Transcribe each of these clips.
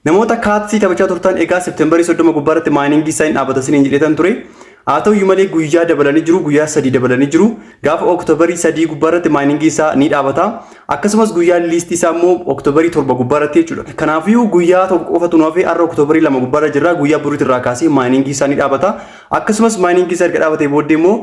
namoota kaatsii taphachaa turtan egaa Septembarii 30 gubbaarratti maayiningii isaa hin dhaabatasiniin jedhetan ture. haa ta'u malee guyyaa dabalanii jiru, guyyaa 3 dabalanii jiru. Gaafa Oktoobarii 3 gubbaarratti maayiningii isaa ni dhaabata. Akkasumas guyyaa liistii isaa immoo Oktoobarii 7 gubbaarratti jechuudha. Kanaafuu guyyaa tokko qofatu nuuf har'a Oktoobarii 2 gubbaarra jirra. Guyyaa boriitti irraa kaasee maayiningii isaa ni dhaabata. Akkasumas maayiningii isaa erga dhaabatee booddee immoo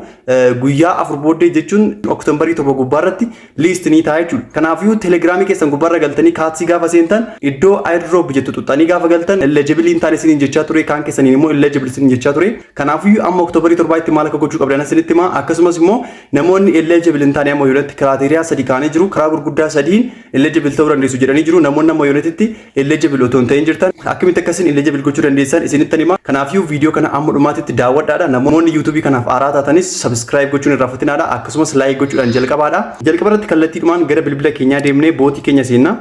guyyaa 4 booddee jechuun Oktoobarii 7 gubbaarratti liistii ni ta'a jechuudha. Kanaafuu telegiraamii keessan gubbaarra galtanii kaatsii gaafa seentan iddoo airdrop jettu xuxxanii gaafa galtan eligible hin taane isiniin jechaa ture, kaan keessaniin immoo eligible isiniin jechaa ture. Kanaafuu amma Oktoobarii 7tti maal akka gochuu qabdan isinitti hima. Akkasumas immoo namoonni eligible hin taane amma Irratti kiraateriyaa 3 kaanii jiru. Karaa gurguddaa 3 eligible ta'uu dandeessu jedhanii jiru. Namoonni amma Irratti eligible otoo hin ta'in jirtan akkamitti akkasin eligible gochuu dandeessan isinitti hima. Kanaafuu viidiyoo kana amma dhumaatitti daawwadhaadha. Namoonni YouTube kanaaf haaraa taatanis subscribe gochuun irraa fatinaadha. Akkasumas like gochuudhaan jalqabaadha. Jalqabarratti kallattiidhumaan gara bilbila keenyaa deemnee bootii keenya seenna.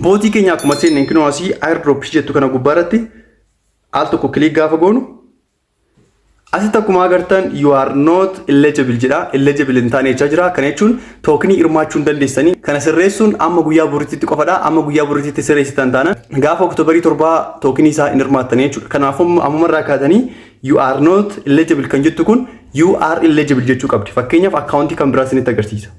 Bootii keenya akkuma seenne kinoo asii airdrop jettu kana gubbaarratti al tokko click gaafa goonu asitti akkuma agartan you are not eligible jedha. Eligible hin taane jechaa jira. Kana jechuun tookinii hirmaachuu hin dandeessanii. Kana sirreessuun amma guyyaa boriitti qofadha. Amma guyyaa boriitti sirreessitan taana gaafa Oktoobarii 7 tookinii isaa hin hirmaattanii jechuudha. Kanaafuu ammumarraa kaatanii you are not eligible kan jettu kun you are eligible jechuu qabdi. Fakkeenyaaf akkaawuntii kan biraa isinitti agarsiisa.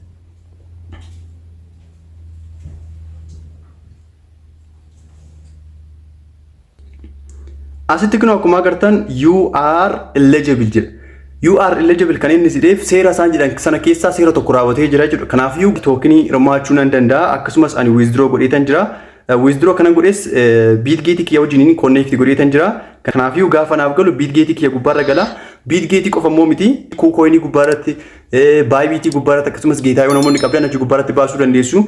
Asitti kun akkuma agartan you are eligible jedha. You are eligible kan inni sideef seera isaan jedhan sana keessaa seera tokko raawwatee jira jechuudha. Kanaafuu tookinii hirmaachuu nan danda'a. Akkasumas ani withdraw godheetan jira. Withdraw kanan godhes Bitgate kiyya wajjin connect godheetan jira. Kanaafuu gaafa naaf galu Bitgate kiyya gubbaarra gala. Bitgate qofa immoo miti KuCoin gubbaarratti Bybit gubbaarratti akkasumas geetaa yoo namoonni qabdan achi gubbaarratti baasuu dandeessu.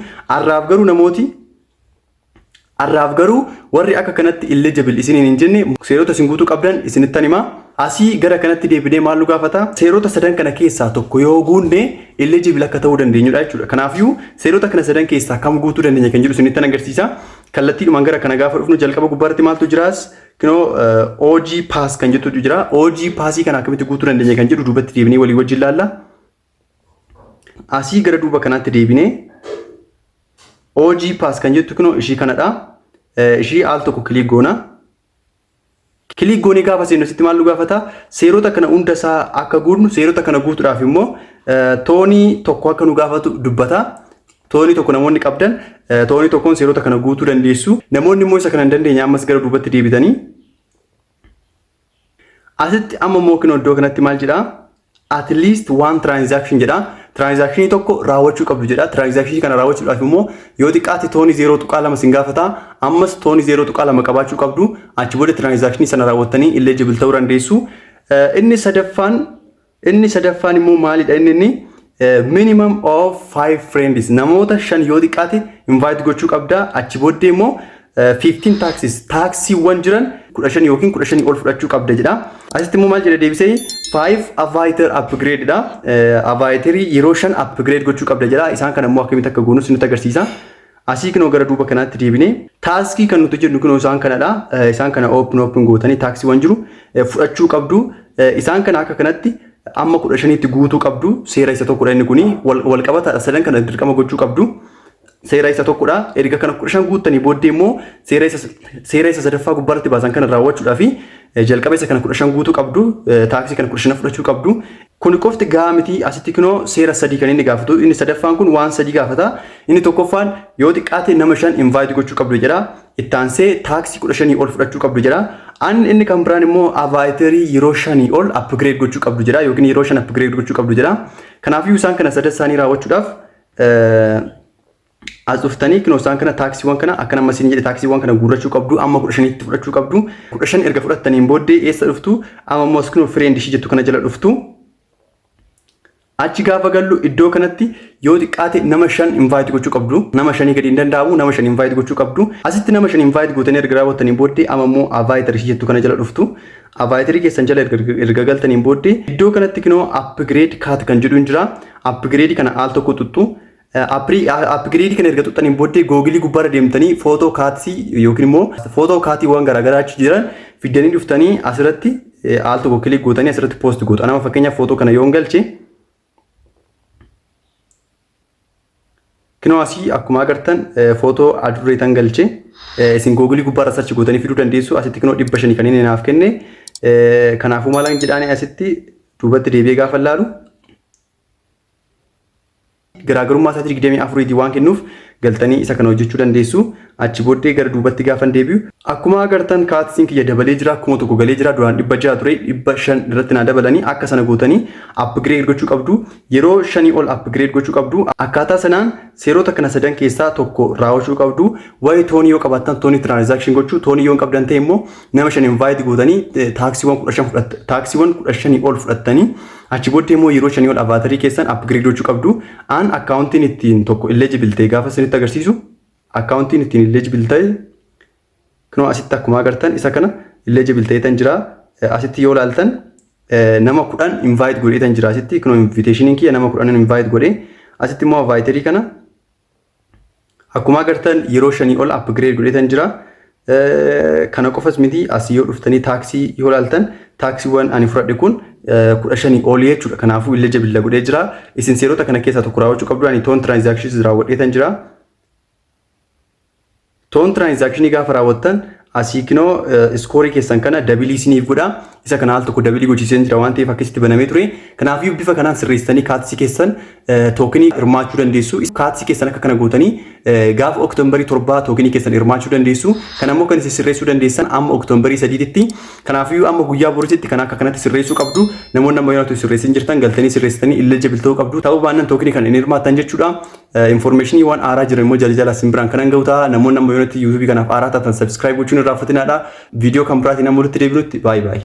Arraaf garuu warri akka kanatti eligible isiniin hin jenne seerota isin guutuu qabdan isinittan hima. Asii gara kanatti deebinee maal nu gaafata? Seerota sadan kana keessaa tokko yoo guunne eligible akka ta'uu dandeenyudha jechuudha. Kanaafuu seerota kana sadan keessaa kam guutuu dandeenya kan jedhu isinittan agarsiisa. Kallattiidhumaan gara kana gaafa dhufnu jalqaba gubbaarratti maaltu jiraas? Kinoo OG pass kan jettutu jira. OG passii kana akkamitti guutuu dandeenya kan jedhu duubatti deebinee walii wajjin ilaalla. Asii gara duuba kanaatti deebinee OG pass kan jettu kunoo ishii kanadha. Ishii al tokko click goona. Click goonee gaafa seennu sitti maal nu gaafata? Seerota kana hunda isaa akka guutnu seerota kana guutuudhaaf immoo toonii tokko akka nu gaafatu dubbata. Toonii tokko namoonni qabdan toonii tokkoon seerota kana guutuu dandeessu. Namoonni immoo isa kana hin dandeenye ammas gara duubatti deebitanii. Asitti amma immoo kinoo iddoo kanatti maal jedhaa? At least one transaction jedha. Transaction tokko raawwachuu qabdu jedha. Transaction kana raawwachuudhaaf immoo yoo xiqqaate toonii 0.2 sin gaafata. Ammas toonii 0.2 qabaachuu qabdu. Achi booda transaction sana raawwattanii eligible ta'uu dandeessu. Inni sadaffaan immoo maalidha inni? Minimum of 5 friends. Namoota 5 yoo xiqqaate invite gochuu qabda. Achi booda immoo 15 taxes. Taxiiwwan jiran 15 yookiin 15 ol fudhachuu qabda jedha. Asitti immoo maal jedha deebisee 5 avatar upgrade dha. Avatarii yeroo 5 upgrade gochuu qabda jedha. Isaan kana immoo akkamitti akka goonu nutti agarsiisa. Asii kinoo gara duuba kanaatti deebinee taaskii kan nuti jennu kinoo isaan kanadha. Isaan kana open gootanii taaksiiwwan jiru fudhachuu qabdu. Isaan kana akka kanatti amma 15tti guutuu qabdu. Seera isa tokkodha inni kuni wal qabataadha. Sadan kana dirqama gochuu qabdu. Seera isa tokkodha. Erga kana 15 guuttanii booddee immoo seera isa sadaffaa gubbaarratti baasan kana raawwachuudhaaf jalqaba isa kana 15 guutuu qabdu. Taaksii kana 15 fudhachuu qabdu. Kun qofti gahaa miti. Asitti kinoo seera 3 kan inni gaafatu. Inni sadaffaan kun waan 3 gaafata. Inni tokkoffaan yoo xiqqaate nama 5 invite gochuu qabdu jedha. Itti aansee taaksii 15 ol fudhachuu qabdu jedha. Inni kan biraan immoo avatarii yeroo 5 ol upgrade gochuu qabdu jedha yookiin yeroo 5 upgrade gochuu qabdu jedha. Kanaafuu isaan kana sadassaanii raawwachuudhaaf as dhuftanii kinoo isaan kana taaksiiwwan kana akka nama isin jedhe taaksiiwwan kana guurrachuu qabdu. Amma 15tti fudhachuu qabdu. 15 erga fudhattaniin booddee eessa dhuftu? Amma immoo kinoo friend ishii jettu kana jala dhuftu. Achi gaafa gallu iddoo kanatti yoo xiqqaate nama 5 invite gochuu qabdu. Nama 5 gadi hin danda'amu. Nama 5 invite gochuu qabdu. Asitti nama 5 invite gootanii erga raawwattaniin booddee amma immoo avatar ishii jettu kana jala dhuftu. Avatarii keessan jala erga galtaniin booddee iddoo kanatti kinoo upgrade card kan jedhu hin jira. Upgrade kana al tokko tuttu. Upgrade kan erga tuttaniin booddee Google gubbaarra deemtanii footoo kaatii yookiin immoo footoo kaatiiwwan garaagaraa achi jiran fidanii dhuftanii asirratti al tokko click gootanii asirratti post gootu. Anama fakkeenyaaf footoo kana yoon galche Kinoo asii akkuma agartan footoo adurree tan galchee isin Google gubbaarra search gootanii fiduu dandeessu. Asitti kinoo 500 kan inni naaf kenne. Kanaafuu maal jedhaanii asitti duubatti deebi'ee gaafa ilaalu garaagarummaa isaatii 24 waan kennuuf galtanii isa kana hojjechuu dandeessu. Achi booddee gara duubatti gaafa deebi'u akkuma agartan kaartiin kiyya dabalee jira. Akkuma tokko galee jira. Duraan 600 ture 500 irratti na dabalanii akka sana gootanii upgrade gochuu qabdu. Yeroo 5 ol upgrade gochuu qabdu. Akkaataa sanaan seerota kana sadan keessaa tokko raawwachuu qabdu. Waa'ee toonii yoo qabaattan toonii transaction gochuu, toonii yoo qabdan ta'e immoo nama 5 invite gootanii taaksiiwwan 15 ol fudhattanii achi booddee immoo yeroo 5 ol avaatarii keessan upgrade gochuu qabdu. Aan akkaawuntiin ittiin tokko eligible ta'e gaafa isinitti agarsiisu akkaawuntiin ittiin eligible ta'e kunoo asitti akkuma agartan isa kana eligible ta'e tan jira. Asitti yoo ilaaltan nama 10 invite godhee tan jira. Asitti kunoo invitationin kiyya nama 10 invite godhee asitti immoo avaatarii kana akkuma agartan yeroo 5 ol upgrade godhee tan jira. Kana qofas miti asii yoo dhuftanii taaksii yoo ilaaltan taaksiiwwan ani fudhadhe kun 15 ol jechuudha. Kanaafuu eligible godhee jira. Isin seerota kana keessaa tokko raawwachuu qabdu. Ani toon transactions raawwadhee tan jira. Toon transaction gaafa raawwattan asii kinoo iskoorii keessan kana dabilii isiniif godha. Isa kana al tokko dabilii gochiisee jira waan ta'eef akkasitti banamee ture. Kanaafuu bifa kanaan sirreessitanii kaartii keessan tookenii hirmaachuu dandeessu. Kaartii keessan akka kana gootanii gaafa Oktoobarii 7 tookenii keessan hirmaachuu dandeessu. Kana immoo kan isin sirreessuu dandeessan amma Oktoobarii 3tti. Kanaafuu amma guyyaa boriitti kan akka kanatti sirreessuu qabdu. Namoonni amma yoo sirreessin jirtan galtanii sirreessitanii eligible ta'uu qabdu. Ta'uu baannaan tookenii kan inni hirmaattan jechuudha. Informationii waan aaraa jira immoo jala simbiraan kanan ga'uta. Namoonni amma yoo YouTube kanaaf aaraa taatan subscribe gochuun irraa fakkinaadha. Viidiyoo kan biraatiin amma walitti deebinutti bye bye.